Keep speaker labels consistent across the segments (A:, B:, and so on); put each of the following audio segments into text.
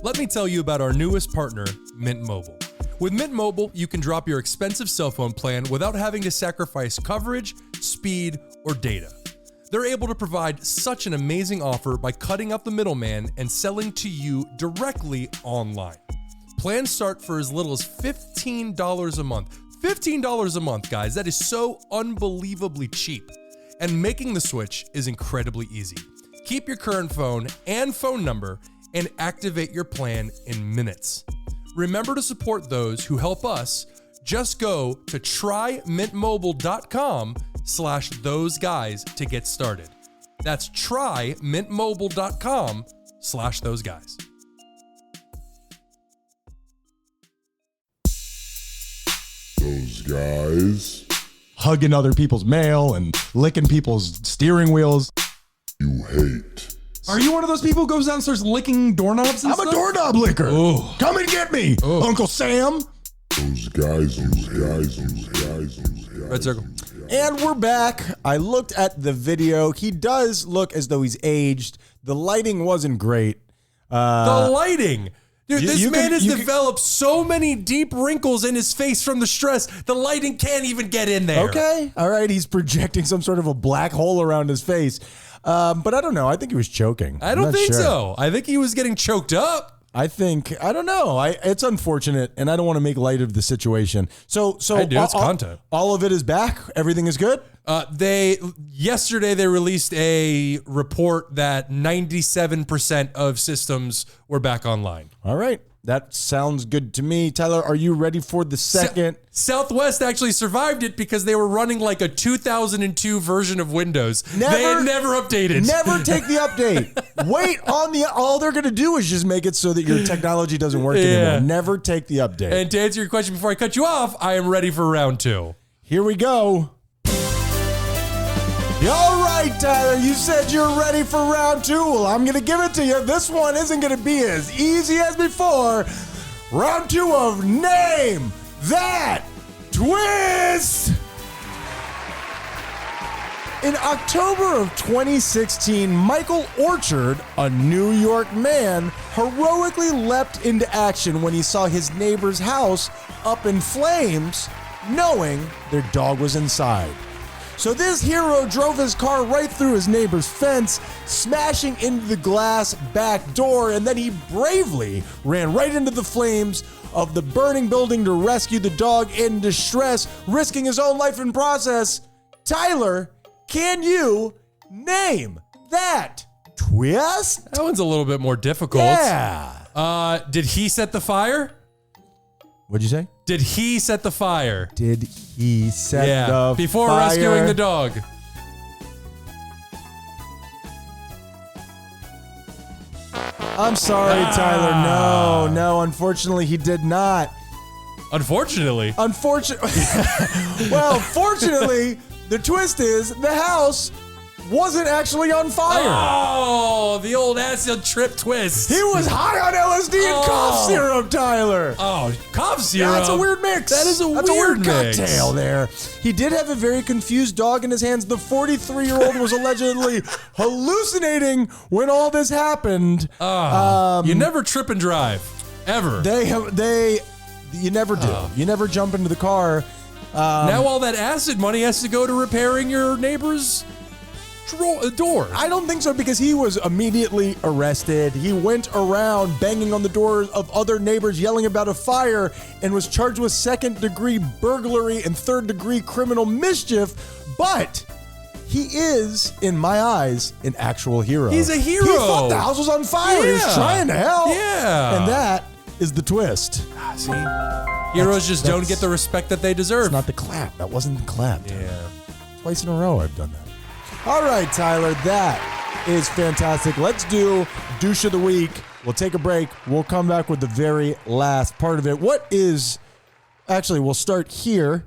A: Let me tell you about our newest partner, Mint Mobile. With Mint Mobile, you can drop your expensive cell phone plan without having to sacrifice coverage, speed, or data. They're able to provide such an amazing offer by cutting out the middleman and selling to you directly online. Plans start for as little as $15 a month. $15 a month, guys. That is so unbelievably cheap. And making the switch is incredibly easy. Keep your current phone and phone number and activate your plan in minutes. Remember to support those who help us. Just go to trymintmobile.com/thoseguys to get started. That's trymintmobile.com/thoseguys.
B: Those guys
C: hugging other people's mail and licking people's steering wheels.
B: you hate.
D: Are you one of those people who goes down and starts licking doorknobs and
C: I'm
D: stuff?
C: a doorknob licker.
D: Ooh.
C: Come and get me, Uncle Sam.
B: Those guys.
A: Red circle.
C: And we're back. I looked at the video. He does look as though he's aged. The lighting wasn't great.
A: The lighting. Dude, this
C: you
A: man
C: can-
A: has
C: you can-
A: developed so many deep wrinkles in his face from the stress. The lighting can't even get in there.
C: Okay. All right. He's projecting some sort of a black hole around his face. But I don't know. I think he was choking.
A: I
C: I'm
A: don't
C: not
A: think
C: sure.
A: so. I think he was getting choked up.
C: I don't know. It's unfortunate, and I don't want to make light of the situation. So
A: I do. It's content.
C: All of it is back. Everything is good.
A: Yesterday they released a report that 97% of systems were back online.
C: All right. That sounds good to me. Tyler, are you ready for the second?
A: Southwest actually survived it because they were running like a 2002 version of Windows. They
C: Never-
A: had never updated.
C: Never take the update. Wait on all they're going to do is just make it so that your technology doesn't work anymore. Never take the update.
A: And to answer your question before I cut you off, I am ready for round 2.
C: Here we go. All right, Tyler, you said you're ready for round 2. Well, I'm going to give it to you. This one isn't going to be as easy as before. Round 2 of Name That Twist. In October of 2016, Michael Orchard, a New York man, heroically leapt into action when he saw his neighbor's house up in flames, knowing their dog was inside. So this hero drove his car right through his neighbor's fence, smashing into the glass back door, and then he bravely ran right into the flames of the burning building to rescue the dog in distress, risking his own life in process. Tyler, can you name that twist?
A: That one's a little bit more difficult.
C: Yeah.
A: Did he set the fire?
C: What'd you say?
A: Did he set the fire?
C: Did he set the
A: before
C: fire?
A: rescuing the dog.
C: I'm sorry, Tyler. No, unfortunately, he did not.
A: Unfortunately.
C: Well, fortunately, the twist is the house wasn't actually on fire.
A: Oh, the old acid trip twist.
C: He was high on LSD and cough syrup, Tyler.
A: Oh, cough syrup.
C: Yeah, that's a weird mix.
A: That's a weird mix.
C: cocktail there. He did have a very confused dog in his hands. The 43-year-old was allegedly hallucinating when all this happened.
A: You never trip and drive. Ever.
C: You never do. You never jump into the car.
A: Now all that acid money has to go to repairing your neighbor's door.
C: I don't think so, because he was immediately arrested. He went around banging on the doors of other neighbors, yelling about a fire, and was charged with second-degree burglary and third-degree criminal mischief. But he is, in my eyes, an actual hero.
A: He's a hero.
C: He thought the house was on fire. He was
A: Yeah.
C: trying to help.
A: Yeah.
C: And that is the twist.
A: See? Heroes just don't get the respect that they deserve.
C: It's not the clap. That wasn't the clap.
A: Yeah.
C: Twice in a row I've done that. All right, Tyler, that is fantastic. Let's do Douche of the Week. We'll take a break. We'll come back with the very last part of it. Actually, we'll start here.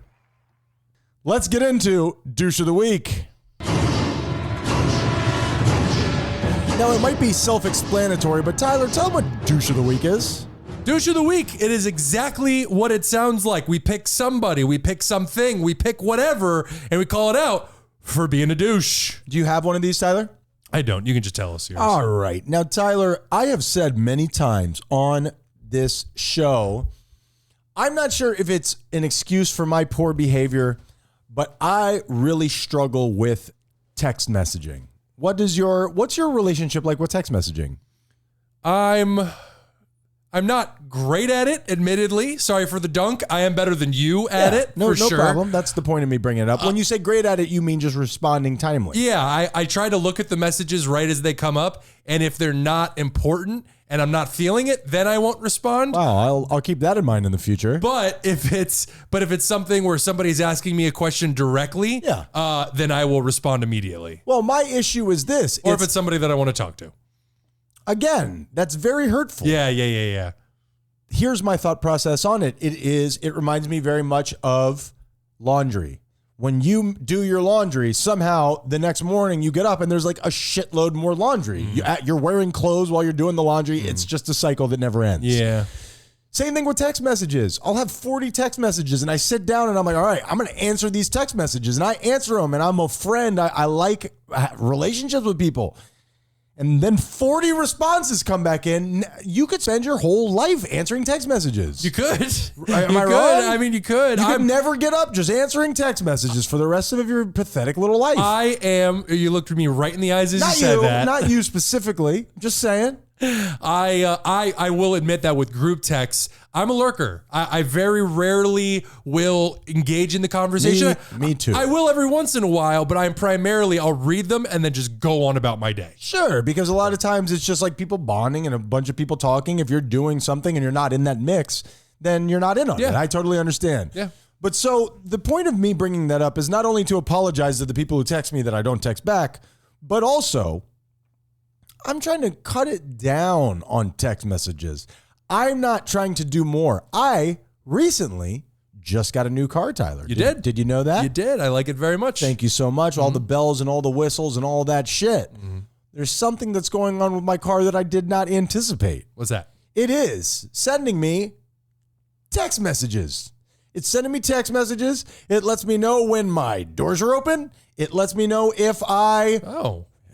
C: Let's get into Douche of the Week. Now, it might be self-explanatory, but Tyler, tell them what Douche of the Week is.
A: Douche of the Week. It is exactly what it sounds like. We pick somebody, we pick something, we pick whatever, and we call it out for being a douche.
C: Do you have one of these, Tyler?
A: I don't. You can just tell us yours.
C: All right. Now, Tyler, I have said many times on this show, I'm not sure if it's an excuse for my poor behavior, but I really struggle with text messaging. What's your relationship like with text messaging?
A: I'm not great at it, admittedly. Sorry for the dunk. I am better than you at it,
C: No
A: for sure.
C: problem. That's the point of me bringing it up. When you say great at it, you mean just responding timely.
A: Yeah, I try to look at the messages right as they come up, and if they're not important and I'm not feeling it, then I won't respond.
C: Wow, I'll keep that in mind in the future.
A: But if it's something where somebody's asking me a question directly, then I will respond immediately.
C: Well, my issue is this.
A: Or if it's somebody that I want to talk to.
C: Again, that's very hurtful.
A: Yeah.
C: Here's my thought process on it. It reminds me very much of laundry. When you do your laundry, somehow the next morning you get up and there's like a shitload more laundry. You're wearing clothes while you're doing the laundry. It's just a cycle that never ends.
A: Yeah.
C: Same thing with text messages. I'll have 40 text messages and I sit down and I'm like, all right, I'm going to answer these text messages. And I answer them and I'm a friend. I like relationships with people. And then 40 responses come back in. You could spend your whole life answering text messages.
A: You could.
C: Am I wrong?
A: I mean, you could.
C: You could never get up just answering text messages for the rest of your pathetic little life.
A: You looked me right in the eyes as you said that.
C: Not you specifically. Just saying.
A: I will admit that with group texts, I'm a lurker. I very rarely will engage in the conversation.
C: Me too.
A: I will every once in a while, but I'll read them and then just go on about my day.
C: Sure, because a lot of times it's just like people bonding and a bunch of people talking. If you're doing something and you're not in that mix, then you're not in on it. I totally understand.
A: Yeah.
C: But so the point of me bringing that up is not only to apologize to the people who text me that I don't text back, but also I'm trying to cut it down on text messages. I'm not trying to do more. I recently just got a new car, Tyler.
A: You did?
C: Did you know that?
A: You did. I like it very much.
C: Thank you so much. All the bells and all the whistles and all that shit. There's something that's going on with my car that I did not anticipate.
A: What's that?
C: It is sending me text messages. It's sending me text messages. It lets me know when my doors are open. It lets me know if I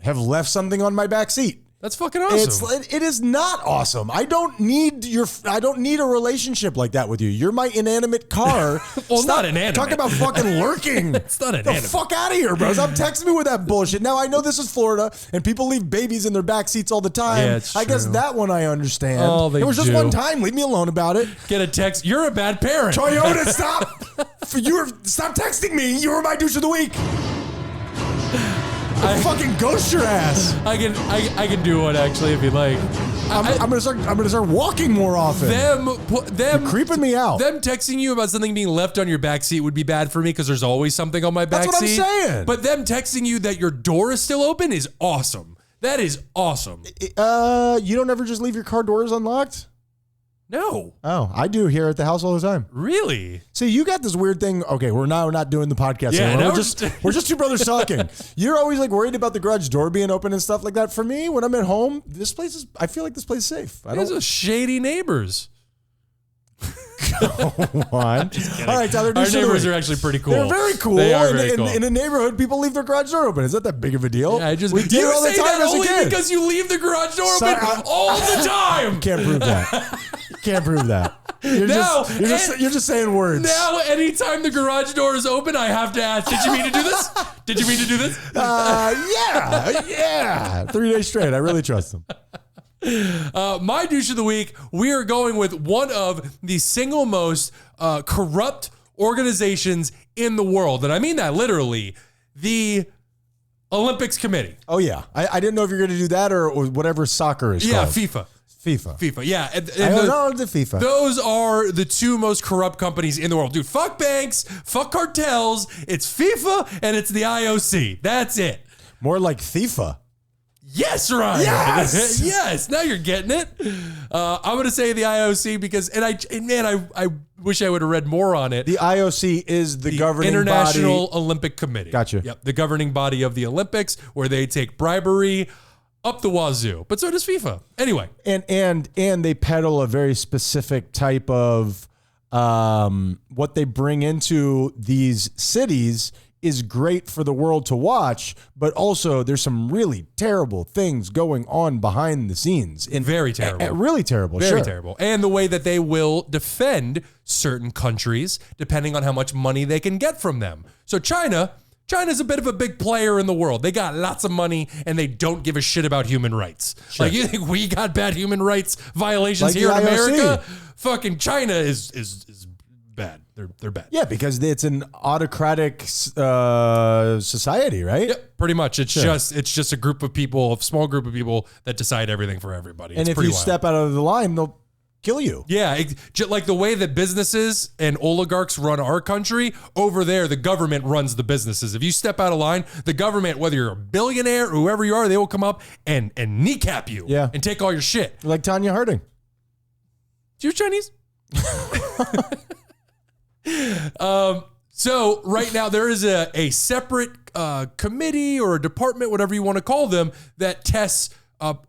C: have left something on my back seat.
A: That's fucking awesome.
C: It is not awesome. I don't need a relationship like that with you. You're my inanimate car.
A: Well, not inanimate.
C: Talk about fucking lurking.
A: It's not
C: Get
A: inanimate.
C: the fuck out of here, bro. Stop texting me with that bullshit. Now, I know this is Florida, and people leave babies in their back seats all the time.
A: Yeah, it's
C: I guess
A: true.
C: that one I understand.
A: Oh, they
C: It was just
A: do.
C: one time. Leave me alone about it.
A: Get a text. You're a bad parent.
C: Toyota, stop. Stop texting me. You were my douche of the week. I fucking ghost your ass.
A: I can do one actually if you like.
C: I'm gonna start walking more often.
A: Them
C: creeping me out.
A: Them texting you about something being left on your backseat would be bad for me because there's always something on my backseat.
C: That's what I'm saying.
A: But them texting you that your door is still open is awesome. That is awesome.
C: You don't ever just leave your car doors unlocked?
A: No.
C: Oh, I do here at the house all the time.
A: Really?
C: See, you got this weird thing. Okay, we're not doing the podcast anymore.
A: now
C: We're just two brothers talking. You're always like worried about the garage door being open and stuff like that. For me, when I'm at home, I feel like this place is safe.
A: Those are shady neighbors.
C: Go on. All right, Tyler.
A: Our neighbors are actually pretty cool.
C: They're very cool.
A: They are very cool.
C: In a neighborhood, people leave their garage door open. Is that that big of a deal?
A: Yeah,
C: we did it all the time as a
A: only
C: kid.
A: because you leave the garage door open all the time.
C: Can't prove that. Can't prove that. You're just saying words.
A: Now, anytime the garage door is open, I have to ask, did you mean to do this? Did you mean to do this?
C: Yeah. 3 days straight. I really trust them.
A: My douche of the week, we are going with one of the single most corrupt organizations in the world. And I mean that literally. The Olympics Committee.
C: Oh, yeah. I didn't know if you're going to do that or whatever soccer is called.
A: FIFA. FIFA, yeah. And
C: the FIFA.
A: Those are the two most corrupt companies in the world. Dude, fuck banks, fuck cartels. It's FIFA and it's the IOC. That's it.
C: More like FIFA.
A: Yes, Ryan.
C: Yes.
A: Yes. Now you're getting it. I'm going to say the IOC because, I wish I would have read more on it.
C: The IOC is the governing
A: International
C: body.
A: Olympic Committee.
C: Gotcha.
A: Yep. The governing body of the Olympics where they take bribery up the wazoo. But so does FIFA. Anyway.
C: And they peddle a very specific type of what they bring into these cities is great for the world to watch, but also there's some really terrible things going on behind the scenes.
A: Very terrible.
C: Really terrible.
A: Very
C: sure.
A: terrible. And the way that they will defend certain countries depending on how much money they can get from them. So China's a bit of a big player in the world. They got lots of money and they don't give a shit about human rights. Sure. Like, you think we got bad human rights violations
C: Like
A: here in
C: the IOC.
A: America? Fucking China is bad. They're bad.
C: Yeah, because it's an autocratic society, right?
A: Yeah, pretty much. It's just a group of people, a small group of people that decide everything for everybody.
C: And
A: it's
C: if
A: pretty
C: you
A: wild.
C: step out of the line, they'll kill you.
A: Yeah, like the way that businesses and oligarchs run our country, over there, the government runs the businesses. If you step out of line, the government, whether you're a billionaire or whoever you are, they will come up and kneecap you and take all your shit.
C: Like Tanya Harding.
A: You're Chinese? So right now there is a separate committee or a department, whatever you want to call them, that tests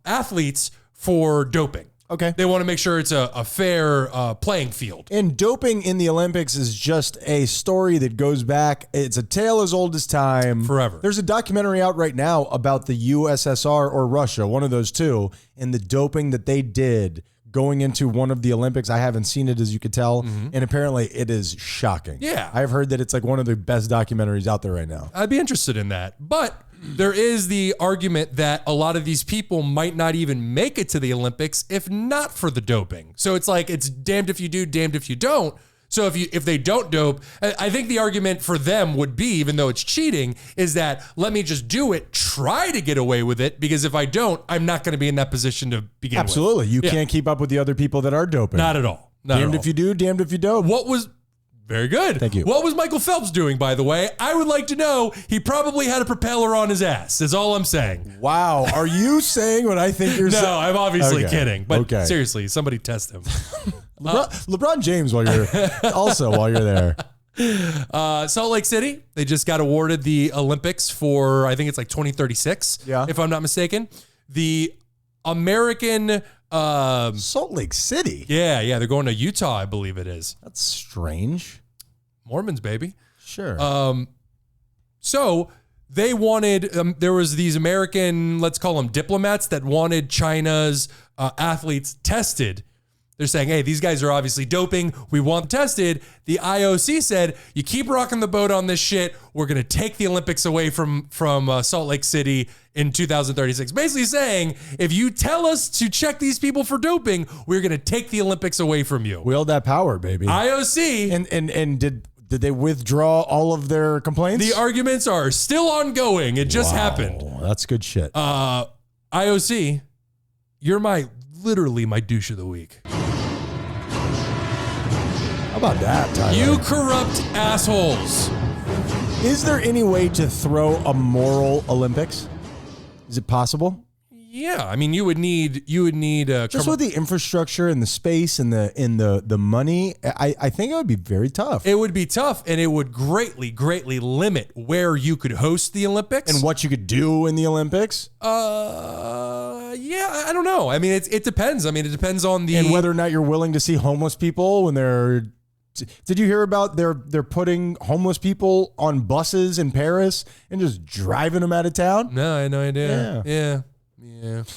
A: athletes for doping.
C: Okay.
A: They want to make sure it's a fair playing field.
C: And doping in the Olympics is just a story that goes back. It's a tale as old as time.
A: Forever.
C: There's a documentary out right now about the USSR or Russia, one of those two, and the doping that they did going into one of the Olympics. I haven't seen it, as you could tell, and apparently it is shocking.
A: Yeah.
C: I've heard that it's like one of the best documentaries out there right now.
A: I'd be interested in that. But there is the argument that a lot of these people might not even make it to the Olympics if not for the doping. So it's like, it's damned if you do, damned if you don't. So if they don't dope, I think the argument for them would be, even though it's cheating, is that let me just do it, try to get away with it, because if I don't, I'm not going to be in that position to begin
C: Absolutely.
A: with.
C: You can't keep up with the other people that are doping.
A: Not at all. Not
C: Damned
A: at all.
C: if you do, damned if you don't.
A: What was... Very good.
C: Thank you.
A: What was Michael Phelps doing, by the way? I would like to know. He probably had a propeller on his ass, is all I'm saying.
C: Wow. Are you saying what I think you're saying?
A: No, I'm obviously
C: Okay.
A: kidding. But
C: Okay.
A: seriously, somebody test him.
C: LeBron James while you're there.
A: Salt Lake City, they just got awarded the Olympics for, I think it's like 2036, if I'm not mistaken. The American...
C: Salt Lake City?
A: Yeah, they're going to Utah, I believe it is.
C: That's strange.
A: Mormons, baby.
C: Sure.
A: So they wanted, there was these American, let's call them diplomats, that wanted China's athletes tested. They're saying, hey, these guys are obviously doping. We want them tested. The IOC said, you keep rocking the boat on this shit. We're going to take the Olympics away from Salt Lake City in 2036. Basically saying, if you tell us to check these people for doping, we're going to take the Olympics away from you.
C: Wield that power, baby.
A: IOC.
C: And did they withdraw all of their complaints?
A: The arguments are still ongoing. It just happened.
C: That's good shit.
A: IOC, you're literally my douche of the week.
C: How about that, Tyler?
A: You corrupt assholes.
C: Is there any way to throw a moral Olympics? Is it possible?
A: Yeah, I mean, you would need
C: Just with the infrastructure and the space and the money, I think it would be very tough.
A: It would be tough, and it would greatly limit where you could host the Olympics
C: And what you could do in the Olympics.
A: Yeah, I don't know. I mean, it depends. I mean, it depends on the
C: And whether or not you're willing to see homeless people when they're... Did you hear about they're putting homeless people on buses in Paris and just driving them out of town?
A: No, I had no idea. Yeah.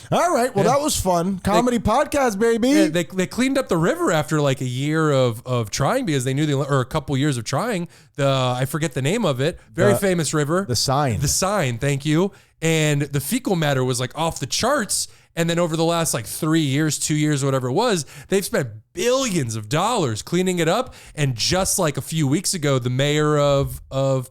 C: All right. Well, that was fun. Comedy podcast, baby.
A: Yeah, they cleaned up the river after like a year of trying, because they knew or a couple years of trying. I forget the name of it. Very famous river.
C: The Seine.
A: The Seine. Thank you. And the fecal matter was like off the charts. And then over the last like 3 years, 2 years, whatever it was, they've spent billions of dollars cleaning it up. And just like a few weeks ago, the mayor of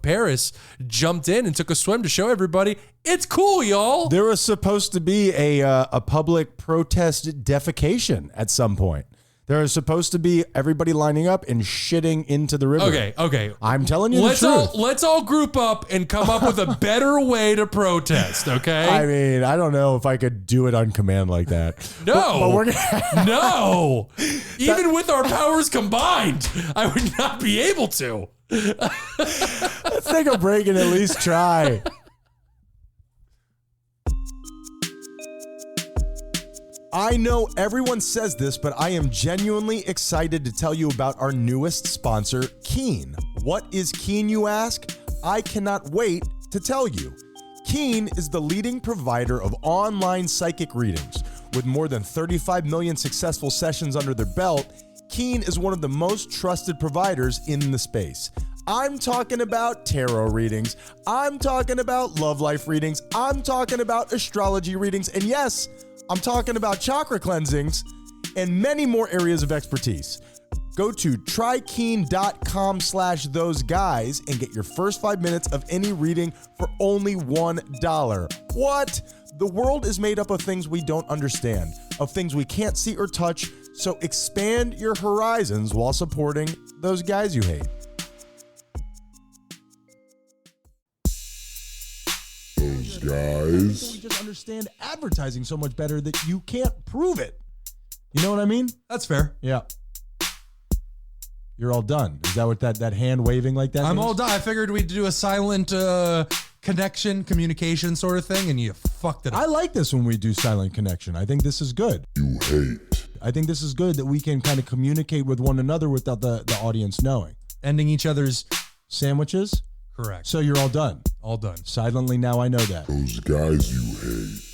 A: Paris jumped in and took a swim to show everybody it's cool, y'all.
C: There was supposed to be a public protest defecation at some point. There was supposed to be everybody lining up and shitting into the river.
A: Okay.
C: I'm telling you the truth.
A: Let's all group up and come up with a better way to protest, okay?
C: I mean, I don't know if I could do it on command like that.
A: No.
C: But we're gonna
A: No. Even with our powers combined, I would not be able to.
C: Let's take a break and at least try. I know everyone says this, but I am genuinely excited to tell you about our newest sponsor, Keen. What is Keen, you ask? I cannot wait to tell you. Keen is the leading provider of online psychic readings. With more than 35 million successful sessions under their belt, Keen is one of the most trusted providers in the space. I'm talking about tarot readings. I'm talking about love life readings. I'm talking about astrology readings. And yes, I'm talking about chakra cleansings and many more areas of expertise. Go to trykeen.com/thoseguys and get your first 5 minutes of any reading for only $1. What? The world is made up of things we don't understand, of things we can't see or touch, so expand your horizons while supporting those guys you hate.
B: Those guys.
C: We just understand advertising so much better that you can't prove it. You know what I mean?
A: That's fair.
C: Yeah. You're all done. Is that what that hand waving like that
A: I'm
C: means?
A: all done. I figured we'd do a silent communication sort of thing, and you fucked it up.
C: I like this when we do silent connection. I think this is good.
B: You hate.
C: I think this is good that we can kind of communicate with one another without the audience knowing.
A: Ending each other's
C: Sandwiches?
A: correct.
C: So you're all done.
A: All done.
C: Silently now I know that.
B: Those guys you hate.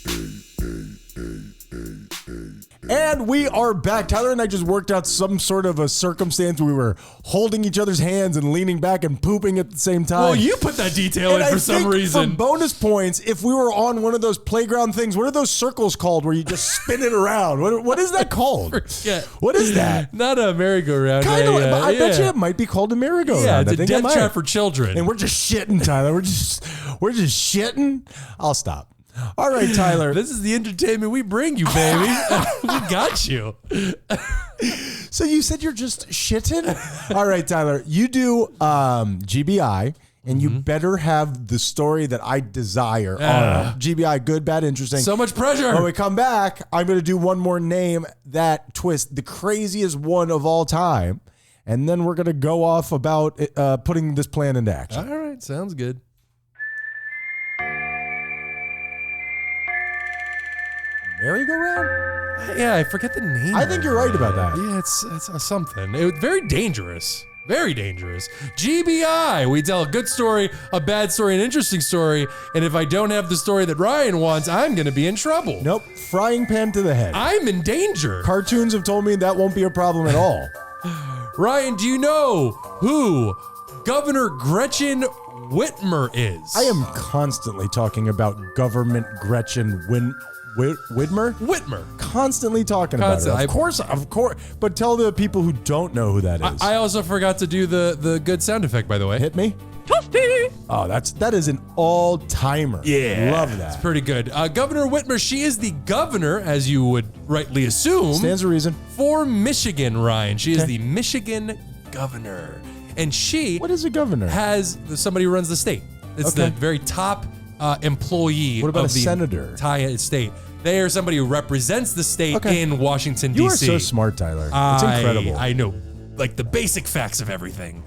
C: And we are back. Tyler and I just worked out some sort of a circumstance where we were holding each other's hands and leaning back and pooping at the same time.
A: Well, you put that detail
C: And
A: in
C: I
A: for some
C: think
A: reason.
C: For bonus points, if we were on one of those playground things, what are those circles called where you just spin it around? What is that called?
A: Yeah.
C: What is that?
A: Not a merry-go-round.
C: Kind of. I bet you it might be called a merry-go-round.
A: Yeah, it's
C: I
A: a
C: think
A: death
C: it might.
A: trap for children.
C: And we're just shitting, Tyler. We're just shitting. I'll stop. All right, Tyler.
A: This is the entertainment we bring you, baby. We got you.
C: So you said you're just shitting? All right, Tyler. You do GBI, and you better have the story that I desire on it. GBI, good, bad, interesting.
A: So much pressure.
C: When we come back, I'm going to do one more name that twist, the craziest one of all time. And then we're going to go off about putting this plan into action.
A: All right, sounds good.
C: Merry-go-round?
A: Yeah, I forget the name.
C: I think you're right about that.
A: Yeah, it's something. It was very dangerous. Very dangerous. GBI. We tell a good story, a bad story, an interesting story, and if I don't have the story that Ryan wants, I'm going to be in trouble.
C: Nope. Frying pan to the head.
A: I'm in danger.
C: Cartoons have told me that won't be a problem at all.
A: Ryan, do you know who Governor Gretchen Whitmer is?
C: I am constantly talking about government Gretchen Whitmer.
A: Whitmer.
C: Constantly talking about it. Of course. But tell the people who don't know who that is.
A: I also forgot to do the good sound effect, by the way.
C: Hit me.
A: Toasty.
C: Oh, that is an all-timer.
A: Yeah.
C: Love that.
A: It's pretty good. Governor Whitmer, she is the governor, as you would rightly assume.
C: Stands to reason.
A: For Michigan, Ryan. She is
C: Okay.
A: the Michigan governor. And she
C: What is a governor?
A: has somebody who runs the state. It's
C: Okay.
A: the very top employee
C: What about
A: of
C: a
A: the
C: senator?
A: entire state. They are somebody who represents the state
C: Okay.
A: in Washington,
C: You are
A: D.C.
C: so smart, Tyler. It's incredible.
A: I know, like, the basic facts of everything.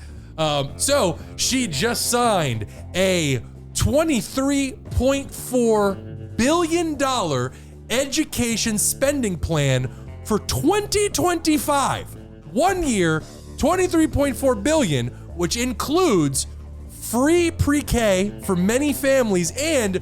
A: So she just signed a $23.4 billion education spending plan for 2025. 1 year, $23.4 billion, which includes free pre-K for many families and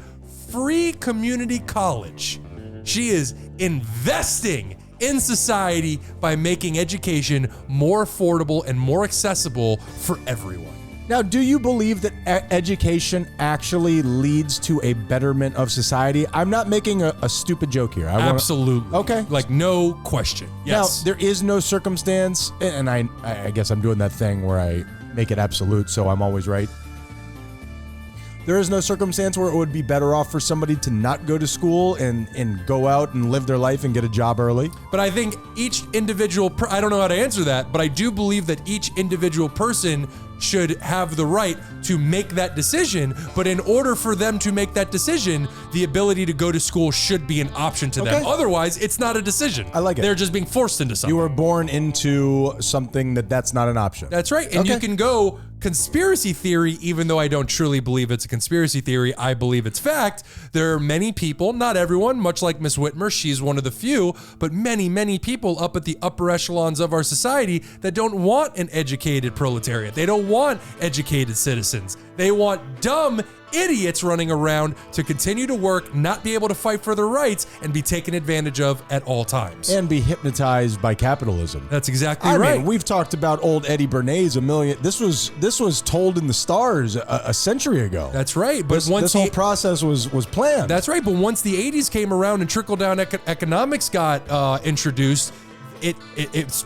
A: free community college. She is investing in society by making education more affordable and more accessible for everyone.
C: Now, do you believe that education actually leads to a betterment of society? I'm not making a stupid joke here.
A: Absolutely.
C: Okay.
A: Like, no question. Yes.
C: Now, there is no circumstance, and I guess I'm doing that thing where I make it absolute, so I'm always right. There is no circumstance where it would be better off for somebody to not go to school and go out and live their life and get a job early.
A: But I think each individual, I don't know how to answer that, but I do believe that each individual person should have the right to make that decision. But in order for them to make that decision, the ability to go to school should be an option to them.
C: Okay.
A: Otherwise, it's not a decision.
C: I like it.
A: They're just being forced into something.
C: You were born into something that's not an option.
A: That's right. And you
C: Okay.
A: can go conspiracy theory, even though I don't truly believe it's a conspiracy theory, I believe it's fact. There are many people, not everyone, much like Miss Whitmer, she's one of the few, but many, many people up at the upper echelons of our society that don't want an educated proletariat. They don't want educated citizens. They want dumb idiots running around to continue to work, not be able to fight for their rights, and be taken advantage of at all times.
C: And be hypnotized by capitalism.
A: That's exactly
C: I
A: right.
C: mean, we've talked about old Eddie Bernays a million. This was told in the stars a century ago.
A: That's right. But
C: This whole process was planned.
A: That's right. But once the 80s came around and trickle-down economics got introduced, it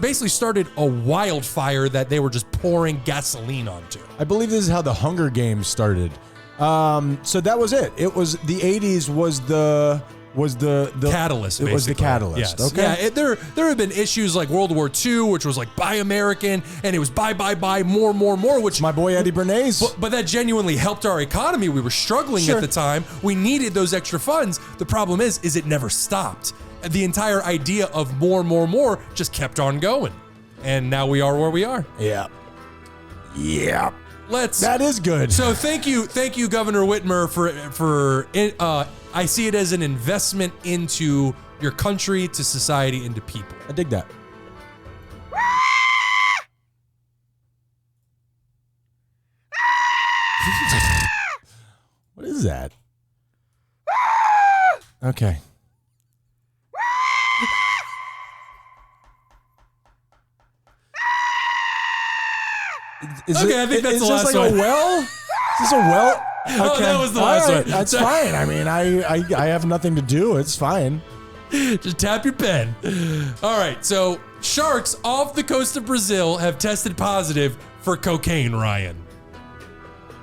A: basically started a wildfire that they were just pouring gasoline onto.
C: I believe this is how the Hunger Games started. So that was it. It was the 80s was the
A: catalyst.
C: It was the
A: basically.
C: catalyst.
A: Yes.
C: Okay.
A: Yeah. There have been issues like World War II, which was like buy American, and it was buy more. Which
C: My boy Eddie Bernays.
A: But that genuinely helped our economy. We were struggling
C: Sure.
A: at the time. We needed those extra funds. The problem is it never stopped. The entire idea of more just kept on going, and now we are where we are.
C: Yeah. That is good.
A: So thank you, Governor Whitmer, for I see it as an investment into your country, to society, and to people.
C: I dig that. What is that? Okay.
A: Okay, I think that's the last
C: like
A: one.
C: A well? Is this a well? Okay.
A: Oh, that was the last one.
C: That's fine. I mean, I have nothing to do. It's fine.
A: Just tap your pen. All right, so sharks off the coast of Brazil have tested positive for cocaine, Ryan.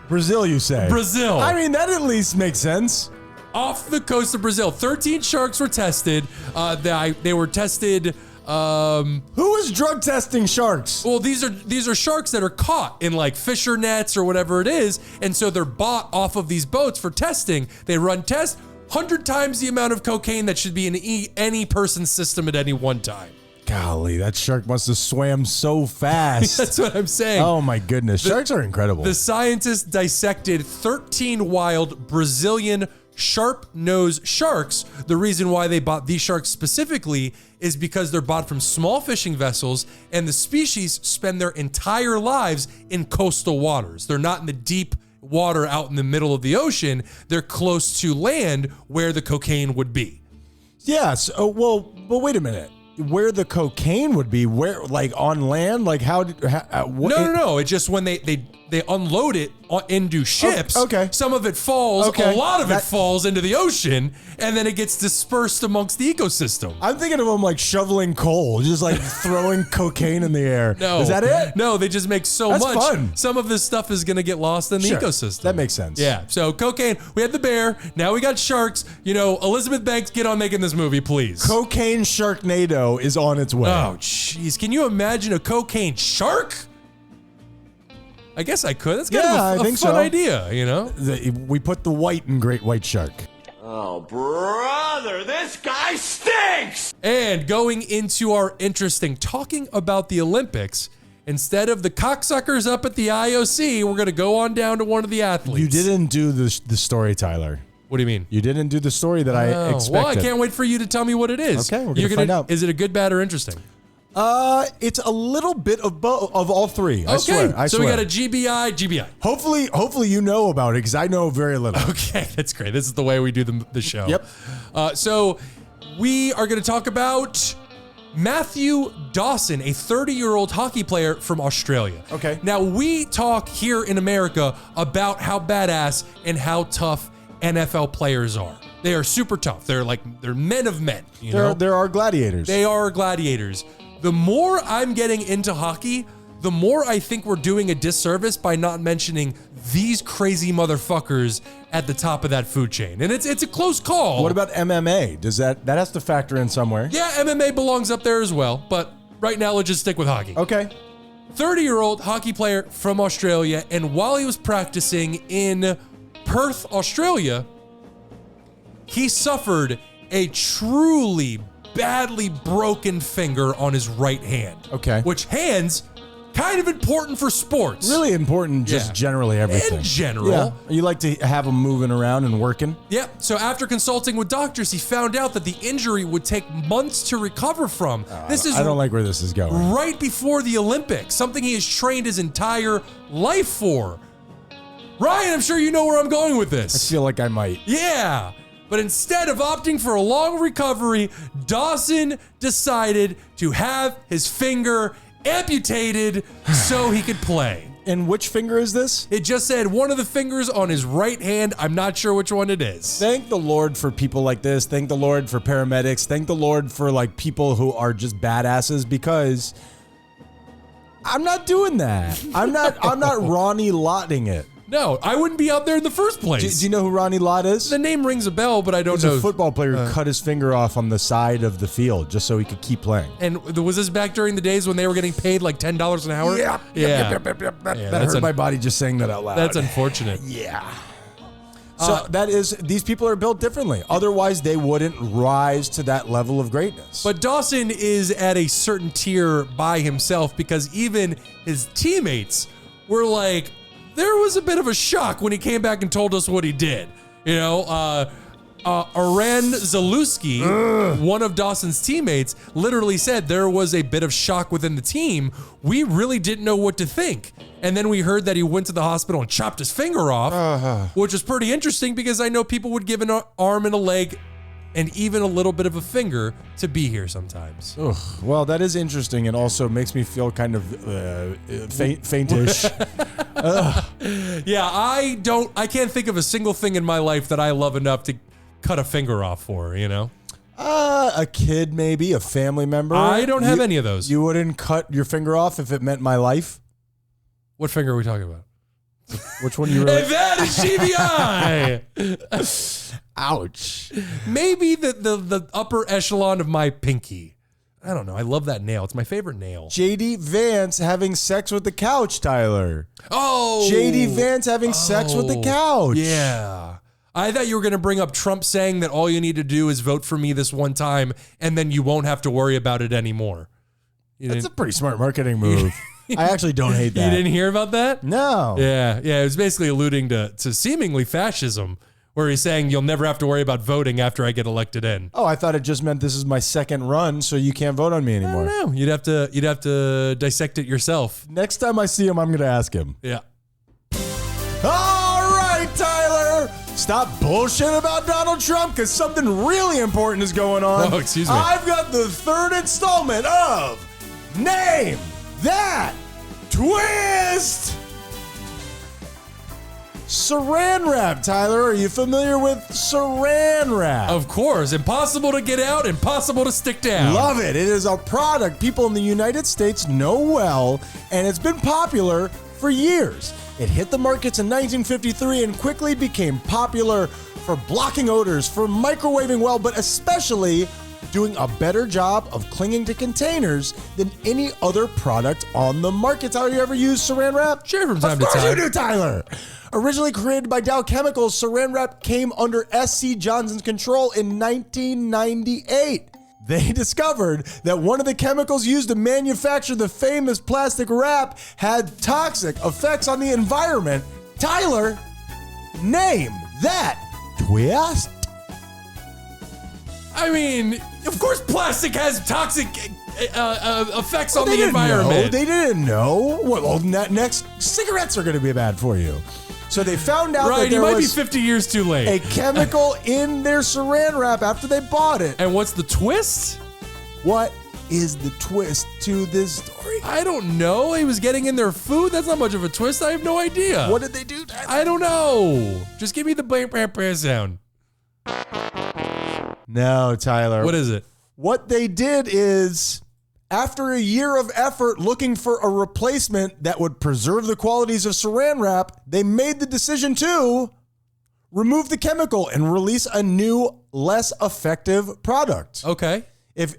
C: Brazil, you say?
A: Brazil.
C: I mean, that at least makes sense.
A: Off the coast of Brazil, 13 sharks were tested. They were tested.
C: Who is drug testing sharks?
A: Well, these are sharks that are caught in like fisher nets or whatever it is, and so they're bought off of these boats for testing. They run tests, 100 times the amount of cocaine that should be in any person's system at any one time.
C: Golly, that shark must have swam so fast.
A: That's what I'm saying.
C: Oh my goodness, sharks are incredible.
A: The scientists dissected 13 wild Brazilian sharp-nosed sharks. The reason why they bought these sharks specifically is because they're bought from small fishing vessels, and the species spend their entire lives in coastal waters. They're not in the deep water out in the middle of the ocean. They're close to land where the cocaine would be.
C: Yes. Oh, well, but wait a minute. Where the cocaine would be? Where, like on land? Like how?
A: No. It's just when they unload it into ships.
C: Okay.
A: Some of it falls.
C: Okay.
A: A lot of it falls into the ocean, and then it gets dispersed amongst the ecosystem.
C: I'm thinking of them like shoveling coal, just like throwing cocaine in the air.
A: No.
C: Is that it?
A: No, they just make so
C: That's
A: much.
C: fun.
A: Some of this stuff is going to get lost in the
C: Sure.
A: ecosystem.
C: That makes sense.
A: Yeah. So cocaine, we had the bear. Now we got sharks. You know, Elizabeth Banks, get on making this movie, please.
C: Cocaine Sharknado is on its way.
A: Oh, jeez. Can you imagine a cocaine shark? I guess I could. That's kind of a fun idea, you know?
C: We put the white in Great White Shark.
E: Oh, brother, this guy stinks!
A: And going into our interesting talking about the Olympics, instead of the cocksuckers up at the IOC, we're going to go on down to one of the athletes.
C: You didn't do the story, Tyler.
A: What do you mean?
C: You didn't do the story that I expected.
A: Well, I can't wait for you to tell me what it is.
C: Okay, we're going to find out.
A: Is it a good, bad, or interesting?
C: It's a little bit of of all three. I swear.
A: So we got a GBI.
C: Hopefully you know about it because I know very little.
A: Okay, that's great. This is the way we do the show.
C: Yep.
A: So we are going to talk about Matthew Dawson, a 30-year-old hockey player from Australia.
C: Okay.
A: Now, we talk here in America about how badass and how tough NFL players are. They are super tough. They're men of men. You know?
C: There are gladiators.
A: They are gladiators. The more I'm getting into hockey, the more I think we're doing a disservice by not mentioning these crazy motherfuckers at the top of that food chain. And it's a close call.
C: What about MMA? Does that has to factor in somewhere?
A: Yeah, MMA belongs up there as well, but right now let's just stick with hockey.
C: Okay.
A: 30-year-old hockey player from Australia, and while he was practicing in Perth, Australia, he suffered a truly badly broken finger on his right hand.
C: Okay.
A: Which hands kind of important for sports.
C: Really important, just
A: Yeah.
C: generally everything.
A: In general.
C: Yeah. You like to have them moving around and working.
A: Yeah, so after consulting with doctors, he found out that the injury would take months to recover from.
C: I don't like where this is going.
A: right before the Olympics, something he has trained his entire life for. Ryan, I'm sure you know where I'm going with
C: I
A: this.
C: feel like I might.
A: Yeah, but instead of opting for a long recovery, Dawson decided to have his finger amputated so he could play.
C: And which finger is this?
A: It just said one of the fingers on his right hand. I'm not sure which one it is.
C: Thank the Lord for people like this. Thank the Lord for paramedics. Thank the Lord for like people who are just badasses, because I'm not doing that. I'm not Ronnie Lotting it.
A: No, I wouldn't be out there in the first place.
C: Do you know who Ronnie Lott is?
A: The name rings a bell, but I don't
C: He's
A: know.
C: a football player who cut his finger off on the side of the field just so he could keep playing.
A: And was this back during the days when they were getting paid like $10 an hour?
C: Yeah.
A: Yeah.
C: That hurt my body just saying that out loud.
A: That's unfortunate.
C: Yeah. So these people are built differently. Otherwise, they wouldn't rise to that level of greatness.
A: But Dawson is at a certain tier by himself, because even his teammates were like, there was a bit of a shock when he came back and told us what he did. You know, Aran Zalewski, one of Dawson's teammates, literally said there was a bit of shock within the team. We really didn't know what to think. And then we heard that he went to the hospital and chopped his finger off, which was pretty interesting, because I know people would give an arm and a leg and even a little bit of a finger to be here sometimes.
C: Ugh, well, that is interesting, and also makes me feel kind of faintish.
A: Yeah, I can't think of a single thing in my life that I love enough to cut a finger off for, you know?
C: A kid, maybe, a family member.
A: I don't have any of those.
C: You wouldn't cut your finger off if it meant my life?
A: What finger are we talking about?
C: Which one you really...
A: And that is GBI!
C: Ouch.
A: Maybe the upper echelon of my pinky. I don't know. I love that nail. It's my favorite nail.
C: JD Vance having sex with the couch, Tyler.
A: Oh!
C: JD Vance having sex with the couch.
A: Yeah. I thought you were going to bring up Trump saying that all you need to do is vote for me this one time, and then you won't have to worry about it anymore.
C: That's a pretty smart marketing move. I actually don't hate that.
A: You didn't hear about that?
C: No.
A: Yeah. It was basically alluding to seemingly fascism, where he's saying you'll never have to worry about voting after I get elected in.
C: Oh, I thought it just meant this is my second run, so you can't vote on me anymore.
A: I don't know. You'd have to dissect it yourself.
C: Next time I see him, I'm going to ask him.
A: Yeah.
C: All right, Tyler. Stop bullshit about Donald Trump, because something really important is going on.
A: Oh, excuse me.
C: I've got the third installment of Name That Twist. Saran wrap, Tyler. Are you familiar with saran wrap?
A: Of course. Impossible to get out, impossible to stick down.
C: Love it. It is a product people in the United States know well, and it's been popular for years. It hit the markets in 1953 and quickly became popular for blocking odors, for microwaving well, but especially doing a better job of clinging to containers than any other product on the market. Tyler, you ever used saran wrap?
A: Sure, from time to
C: Of course
A: time.
C: you do, Tyler. Originally created by Dow Chemicals, saran wrap came under S.C. Johnson's control in 1998. They discovered that one of the chemicals used to manufacture the famous plastic wrap had toxic effects on the environment. Tyler, name that twist.
A: I mean, of course plastic has toxic effects on
C: They
A: the
C: didn't
A: environment.
C: know. They didn't know. Well, next, cigarettes are going to be bad for you. So they found out that
A: Right, you
C: there
A: might be
C: was
A: 50 years too late.
C: a chemical in their saran wrap after they bought it.
A: And what's the twist?
C: What is the twist to this story?
A: I don't know. He was getting in their food. That's not much of a twist. I have no idea.
C: What did they do?
A: I don't know. Just give me the bam bam bam sound.
C: No, Tyler.
A: What is it?
C: What they did is, after a year of effort looking for a replacement that would preserve the qualities of saran wrap, they made the decision to remove the chemical and release a new, less effective product.
A: Okay.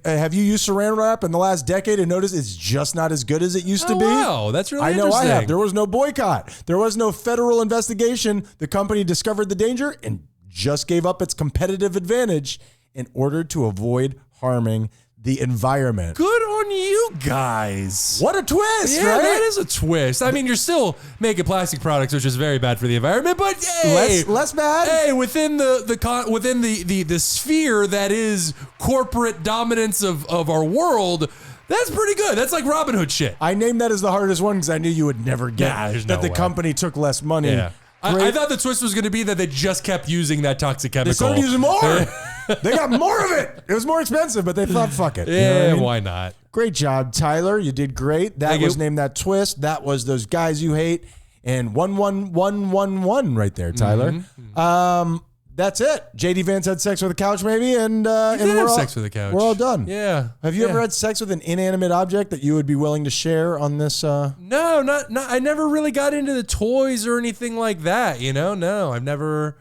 C: Have you used saran wrap in the last decade and noticed it's just not as good as it used to be?
A: Wow, that's really
C: I know
A: interesting.
C: I have. There was no boycott. There was no federal investigation. The company discovered the danger and just gave up its competitive advantage in order to avoid harming the environment.
A: Good on you guys.
C: What a twist,
A: Yeah,
C: right?
A: that is a twist. I mean, you're still making plastic products, which is very bad for the environment, but hey,
C: Less bad?
A: Hey, within the sphere that is corporate dominance of our world, that's pretty good. That's like Robin Hood shit.
C: I named that as the hardest one because I knew you would never get
A: there's
C: that
A: no
C: the
A: way.
C: company took less money.
A: Yeah. I thought the twist was going to be that they just kept using that toxic chemical.
C: They started using more. They got more of it. It was more expensive, but they thought, fuck it. You know
A: Yeah,
C: what I mean?
A: why not?
C: Great job, Tyler. You did great. That
A: Thank
C: was
A: you.
C: named that twist. That was Those Guys You Hate. And 11111 right there, Tyler. That's it. JD Vance had sex with a couch, maybe, and
A: did
C: we're
A: have
C: all,
A: sex with a couch.
C: We're all done.
A: Yeah.
C: Have you
A: Yeah.
C: ever had sex with an inanimate object that you would be willing to share on this?
A: No, not. I never really got into the toys or anything like that. You know, no, I've never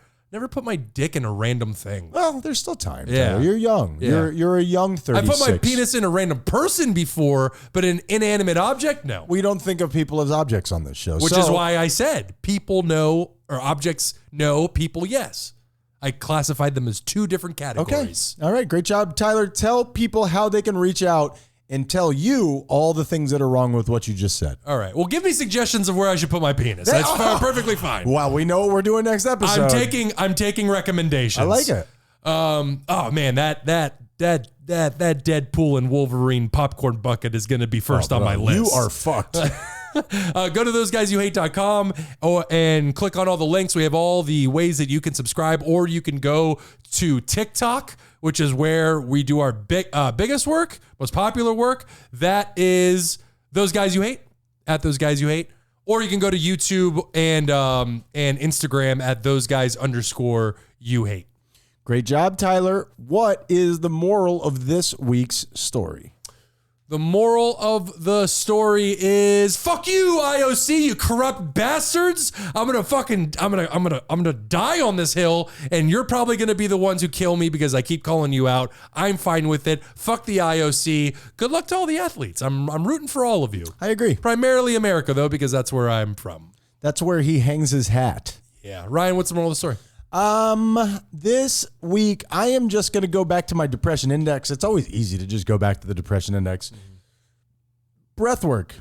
A: put my dick in a random thing.
C: Well, there's still time.
A: Yeah.
C: Tyler. You're young.
A: Yeah.
C: You're a young 36.
A: I put my penis in a random person before, but an inanimate object, no.
C: We don't think of people as objects on this show,
A: Which is why I said people know, or objects no, people yes. I classified them as two different
C: Okay.
A: categories.
C: All right. Great job, Tyler. Tell people how they can reach out and tell you all the things that are wrong with what you just said.
A: All right. Well, give me suggestions of where I should put my penis. That's perfectly fine.
C: Wow, we know what we're doing next episode.
A: I'm taking recommendations.
C: I like it.
A: Oh man, that Deadpool and Wolverine popcorn bucket is going to be first on my list.
C: You are fucked.
A: Go to THOSEGUYSYOUHATE.com and click on all the links. We have all the ways that you can subscribe, or you can go to TikTok, which is where we do our biggest work, most popular work. That is Those Guys You Hate, at Those Guys You Hate. Or you can go to YouTube and Instagram at @ThoseGuys_you hate.
C: Great job, Tyler. What is the moral of this week's story?
A: The moral of the story is fuck you, IOC, you corrupt bastards. I'm gonna die on this hill, and you're probably gonna be the ones who kill me because I keep calling you out. I'm fine with it. Fuck the IOC. Good luck to all the athletes. I'm rooting for all of you.
C: I agree.
A: Primarily America though, because that's where I'm from.
C: That's where he hangs his hat.
A: Yeah. Ryan, what's the moral of the story?
C: This week, I am just going to go back to my depression index. It's always easy to just go back to the depression index. Breath work.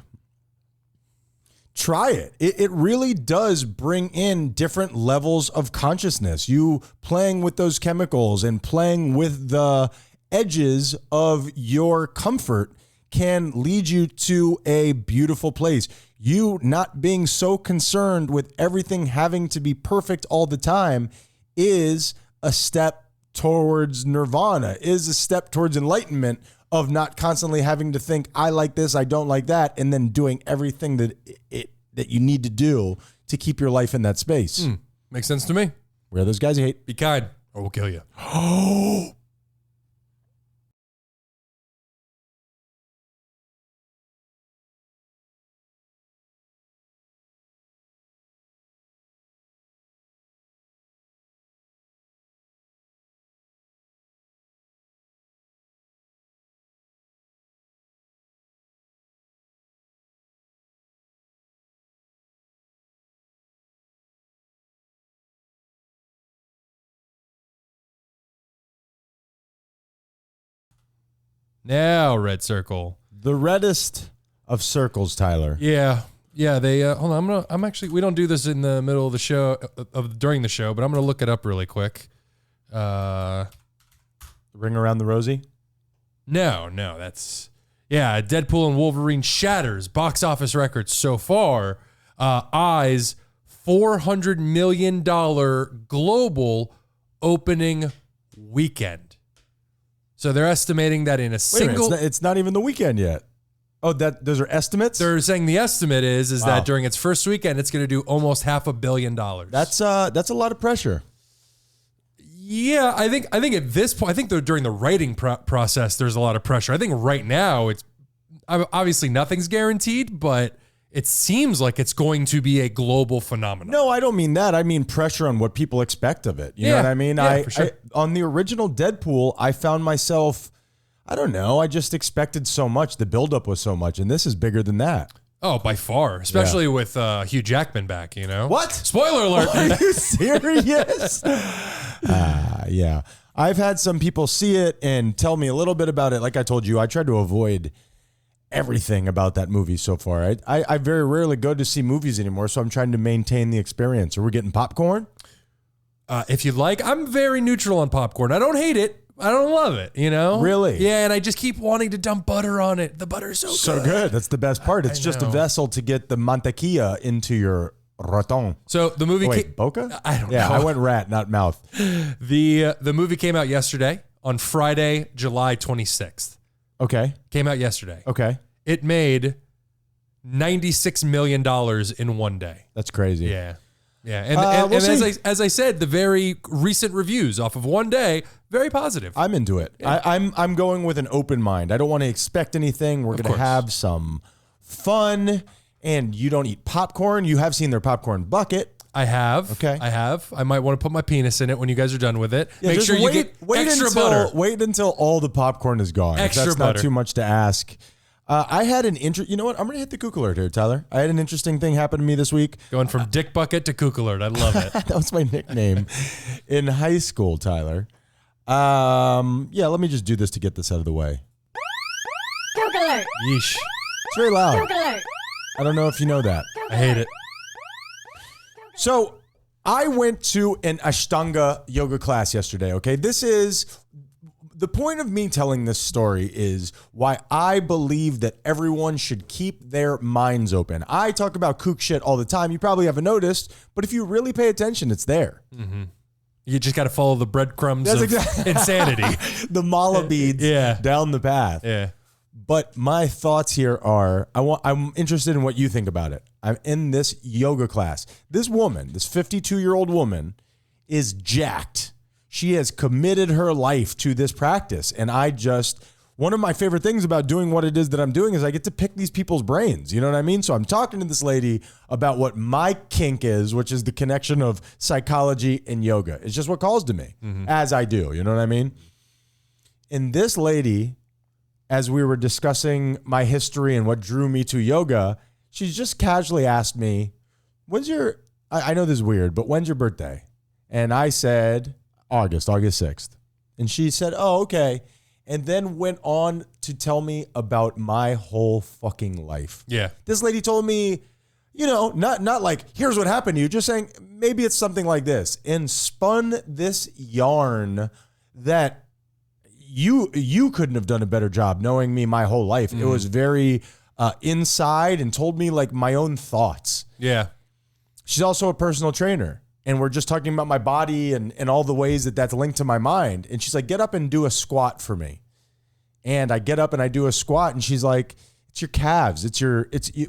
C: Try it. It really does bring in different levels of consciousness. You playing with those chemicals and playing with the edges of your comfort can lead you to a beautiful place. You not being so concerned with everything having to be perfect all the time is a step towards nirvana, is a step towards enlightenment of not constantly having to think, I like this, I don't like that, and then doing everything that you need to do to keep your life in that space.
A: Makes sense to me.
C: Where are those guys you hate?
A: Be kind or we'll kill you. Now, red circle.
C: The reddest of circles, Tyler.
A: Yeah. They hold on. We don't do this in the middle of the show, during the show, but I'm gonna look it up really quick.
C: Ring around the rosy?
A: No, that's Deadpool and Wolverine shatters box office records so far. Eyes $400 million global opening weekend. So they're estimating that in a single.
C: It's not even the weekend yet. Oh, those are estimates?
A: They're saying the estimate is
C: Wow.
A: that during its first weekend, it's going to do almost $500 million.
C: That's a lot of pressure.
A: Yeah, I think at this point, I think during the writing process, there's a lot of pressure. I think right now, it's obviously nothing's guaranteed, but it seems like it's going to be a global phenomenon.
C: No, I don't mean that. I mean pressure on what people expect of it. You know what I mean?
A: Yeah, for sure.
C: On the original Deadpool, I found myself, I don't know, I just expected so much. The buildup was so much, and this is bigger than that.
A: Oh, by far, especially with Hugh Jackman back, you know?
C: What?
A: Spoiler alert.
C: Are you serious? Yeah. I've had some people see it and tell me a little bit about it. Like I told you, I tried to avoid everything about that movie so far. I very rarely go to see movies anymore, so I'm trying to maintain the experience. Are we getting popcorn?
A: If you like, I'm very neutral on popcorn. I don't hate it. I don't love it, you know?
C: Really?
A: Yeah, and I just keep wanting to dump butter on it. The butter's so good.
C: So good. That's the best part. It's just a vessel to get the mantequilla into your raton.
A: So the movie...
C: boca?
A: I don't
C: Yeah,
A: know.
C: I went rat, not mouth.
A: The movie came out yesterday on Friday, July 26th.
C: Okay.
A: Came out yesterday.
C: Okay.
A: It made $96 million in one day.
C: That's crazy.
A: Yeah. Yeah. And as I said, the very recent reviews off of one day, very positive.
C: I'm into it.
A: Yeah.
C: I'm going with an open mind. I don't want to expect anything. We're going to have some fun. And you don't eat popcorn. You have seen their popcorn bucket.
A: I have.
C: Okay.
A: I have. I might want to put my penis in it when you guys are done with it.
C: Yeah,
A: Make sure you get extra butter.
C: Wait until all the popcorn is gone.
A: Extra
C: if that's
A: butter.
C: not too much to ask. I had an you know what? I'm going to hit the kook alert here, Tyler. I had an interesting thing happen to me this week.
A: Going from dick bucket to kook alert. I love it.
C: That was my nickname in high school, Tyler. Yeah, let me just do this to get this out of the way.
F: Kook alert!
A: Yeesh.
C: It's very loud.
F: Kook alert!
C: I don't know if you know that.
A: I hate it.
C: So I went to an Ashtanga yoga class yesterday, okay? This is the point of me telling this story is why I believe that everyone should keep their minds open. I talk about kook shit all the time. You probably haven't noticed, but if you really pay attention, it's there.
A: Mm-hmm. You just got to follow the breadcrumbs of insanity.
C: The mala beads down the path.
A: Yeah.
C: But my thoughts here are, I'm interested in what you think about it. I'm in this yoga class. This woman, this 52-year-old woman, is jacked. She has committed her life to this practice. And one of my favorite things about doing what it is that I'm doing is I get to pick these people's brains. You know what I mean? So I'm talking to this lady about what my kink is, which is the connection of psychology and yoga. It's just what calls to me, as I do. You know what I mean? And this lady, as we were discussing my history and what drew me to yoga, she just casually asked me, I know this is weird, but when's your birthday? And I said, August 6th. And she said, oh, okay. And then went on to tell me about my whole fucking life.
A: Yeah.
C: This lady told me, not like, here's what happened to you, just saying, maybe it's something like this, and spun this yarn that you couldn't have done a better job knowing me my whole life. It was very inside and told me like my own thoughts.
A: Yeah.
C: She's also a personal trainer. And we're just talking about my body and all the ways that that's linked to my mind. And she's like, get up and do a squat for me. And I get up and I do a squat and she's like, it's your calves.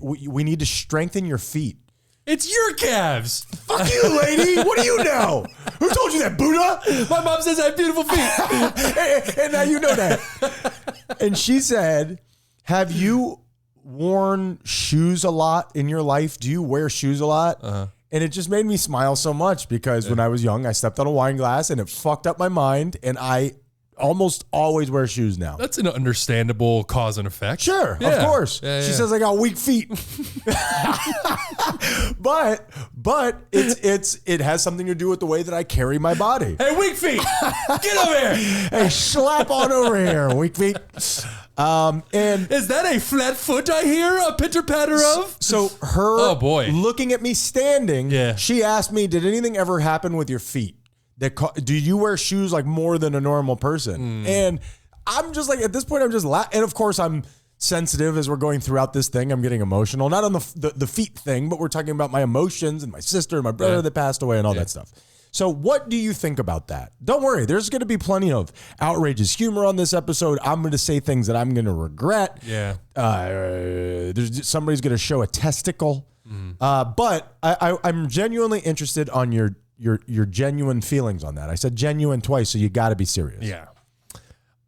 C: We need to strengthen your feet.
A: It's your calves.
C: Fuck you, lady. What do you know? Who told you that, Buddha?
A: My mom says I have beautiful feet.
C: And now you know that. And she said, have you worn shoes a lot in your life? Do you wear shoes a lot? Uh-huh. And it just made me smile so much because when I was young, I stepped on a wine glass and it fucked up my mind. And I almost always wear shoes now.
A: That's an understandable cause and effect.
C: Sure, of course.
A: Yeah,
C: she says I got weak feet. but it has something to do with the way that I carry my body.
A: Hey, weak feet, get over here.
C: Hey, slap on over here, weak feet. And
A: is that a flat foot I hear a pitter patter of?
C: So her looking at me standing, she asked me, did anything ever happen with your feet? Do you wear shoes like more than a normal person? And I'm just like, at this point, I'm just and of course I'm sensitive as we're going throughout this thing. I'm getting emotional, not on the feet thing, but we're talking about my emotions and my sister and my brother that passed away and all that stuff. So what do you think about that? Don't worry, there's going to be plenty of outrageous humor on this episode. I'm going to say things that I'm going to regret.
A: Yeah.
C: Somebody's going to show a testicle. But I'm genuinely interested on your genuine feelings on that. I said genuine twice, so you got to be serious.
A: Yeah.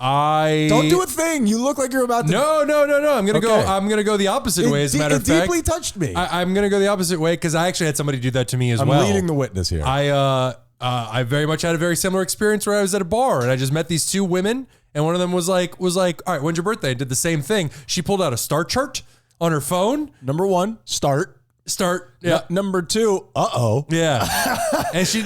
C: Don't do a thing. You look like you're about to.
A: No. I'm gonna go the opposite way. As a matter of fact,
C: it deeply touched me.
A: I'm gonna go the opposite way because I actually had somebody do that to me as well.
C: I'm leading the witness here.
A: I very much had a very similar experience where I was at a bar and I just met these two women and one of them was like, all right, when's your birthday? I did the same thing. She pulled out a star chart on her phone.
C: Number one, start. Number 2,
A: Yeah. And she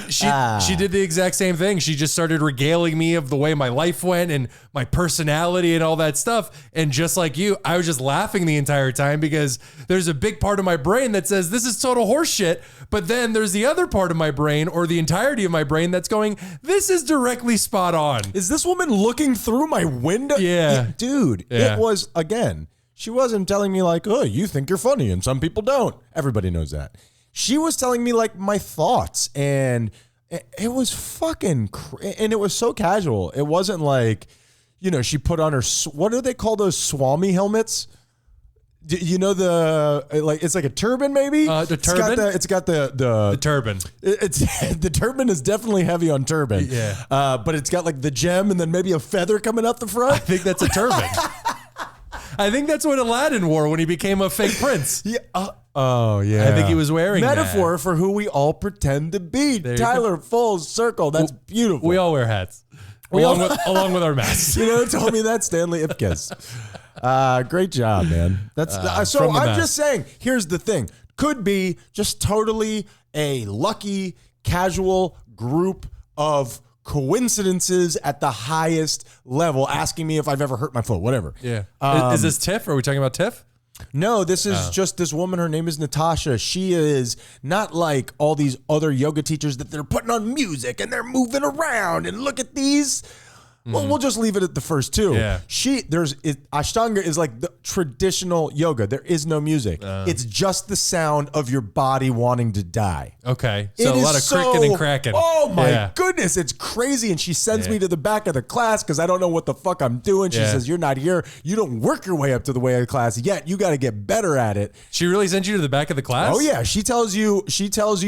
A: did the exact same thing. She just started regaling me of the way my life went and my personality and all that stuff. And just like you, I was just laughing the entire time because there's a big part of my brain that says this is total horseshit. But then there's the other part of my brain or the entirety of my brain that's going, this is directly spot on.
C: Is this woman looking through my window?
A: Yeah.
C: Dude,
A: Yeah.
C: it was, again, she wasn't telling me like, oh, you think you're funny and some people don't. Everybody knows that. She was telling me like my thoughts, and it was fucking, and it was so casual. It wasn't like, you know, she put on her, what do they call those Swami helmets? You know, it's like a turban maybe?
A: The turban?
C: It's got the
A: turban.
C: The turban is definitely heavy on turban.
A: Yeah.
C: But it's got like the gem and then maybe a feather coming up the front.
A: I think that's a turban. I think that's what Aladdin wore when he became a fake prince.
C: Yeah. Oh, yeah.
A: I think he was wearing
C: Metaphor for who we all pretend to be. Tyler, full circle. That's beautiful.
A: We all wear hats. Along with our masks.
C: You know who told me that? Stanley Ipkiss. Great job, man. That's so I'm just saying, here's the thing. Could be just totally a lucky, casual group of coincidences at the highest level, asking me if I've ever hurt my foot, whatever.
A: Yeah. Is this Tiff? Are we talking about Tiff?
C: No, this is just this woman. Her name is Natasha. She is not like all these other yoga teachers that they're putting on music and they're moving around and look at these. Well, we'll just leave it at the first two.
A: Yeah.
C: Ashtanga is like the traditional yoga. There is no music. It's just the sound of your body wanting to die.
A: Okay. So a lot of cricking and cracking.
C: Oh my goodness. It's crazy. And she sends me to the back of the class because I don't know what the fuck I'm doing. She says, you're not here. You don't work your way up to the way of the class yet. You got to get better at it.
A: She really sent you to the back of the class?
C: Oh yeah. She tells you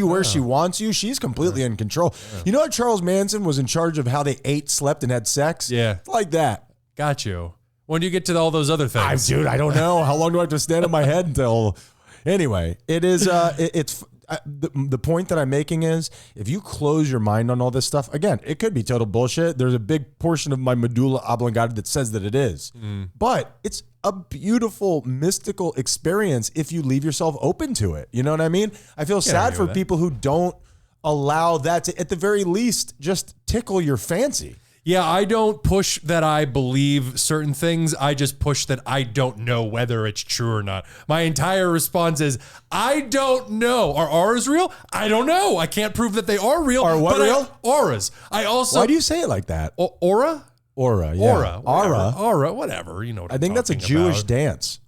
C: where she wants you. She's completely in control. You know how Charles Manson was in charge of how they ate, slept, and had sex?
A: Yeah.
C: Like that.
A: Got you. When do you get to all those other things?
C: Dude, I don't know. How long do I have to stand on my head until... Anyway, it is. The point that I'm making is, if you close your mind on all this stuff, again, it could be total bullshit. There's a big portion of my medulla oblongata that says that it is. But it's a beautiful, mystical experience if you leave yourself open to it. You know what I mean? I feel sad for people who don't allow that to, at the very least, just tickle your fancy.
A: Yeah, I don't push that I believe certain things. I just push that I don't know whether it's true or not. My entire response is, I don't know. Are auras real? I don't know. I can't prove that they are real.
C: Are what real?
A: Auras. I also...
C: Why do you say it like that?
A: Aura?
C: Aura, yeah.
A: Aura, whatever. You know what
C: I think that's a Jewish dance.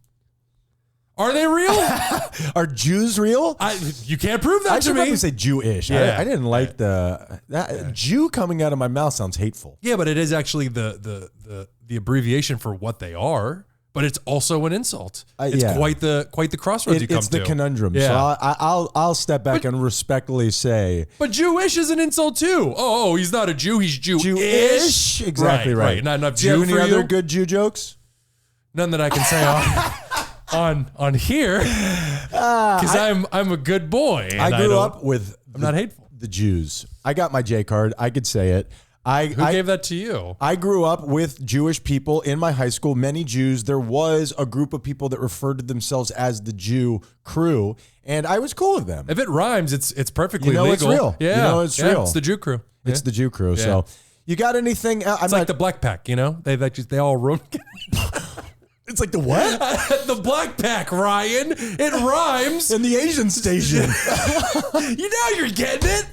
A: Are they real?
C: Are Jews real?
A: You can't prove that
C: I
A: to
C: should
A: me.
C: probably say Jewish.
A: Yeah.
C: I didn't like that Jew coming out of my mouth sounds hateful.
A: Yeah, but it is actually the abbreviation for what they are. But it's also an insult. It's quite the crossroads you come to.
C: It's the conundrum.
A: Yeah.
C: So I'll step back and respectfully say,
A: but Jewish is an insult too. Oh, he's not a Jew. He's Jewish.
C: Jewish. Exactly right.
A: Not enough
C: Do you
A: Jew
C: have
A: for
C: any
A: you?
C: other good Jew jokes?
A: None that I can say on here, because I'm a good boy. And
C: I grew up with.
A: I'm not hateful.
C: The Jews. I got my J card. I could say it.
A: Who gave that to you?
C: I grew up with Jewish people in my high school, many Jews. There was a group of people that referred to themselves as the Jew crew, and I was cool with them.
A: If it rhymes, it's perfectly
C: legal.
A: It's
C: real.
A: Yeah,
C: you know it's real.
A: It's the Jew crew.
C: It's the Jew crew.
A: Yeah.
C: So, you got anything?
A: It's like the Black Pack. You know, they all roam.
C: It's like the what?
A: The Black Pack, Ryan. It rhymes.
C: In the Asian station.
A: You know you're getting it.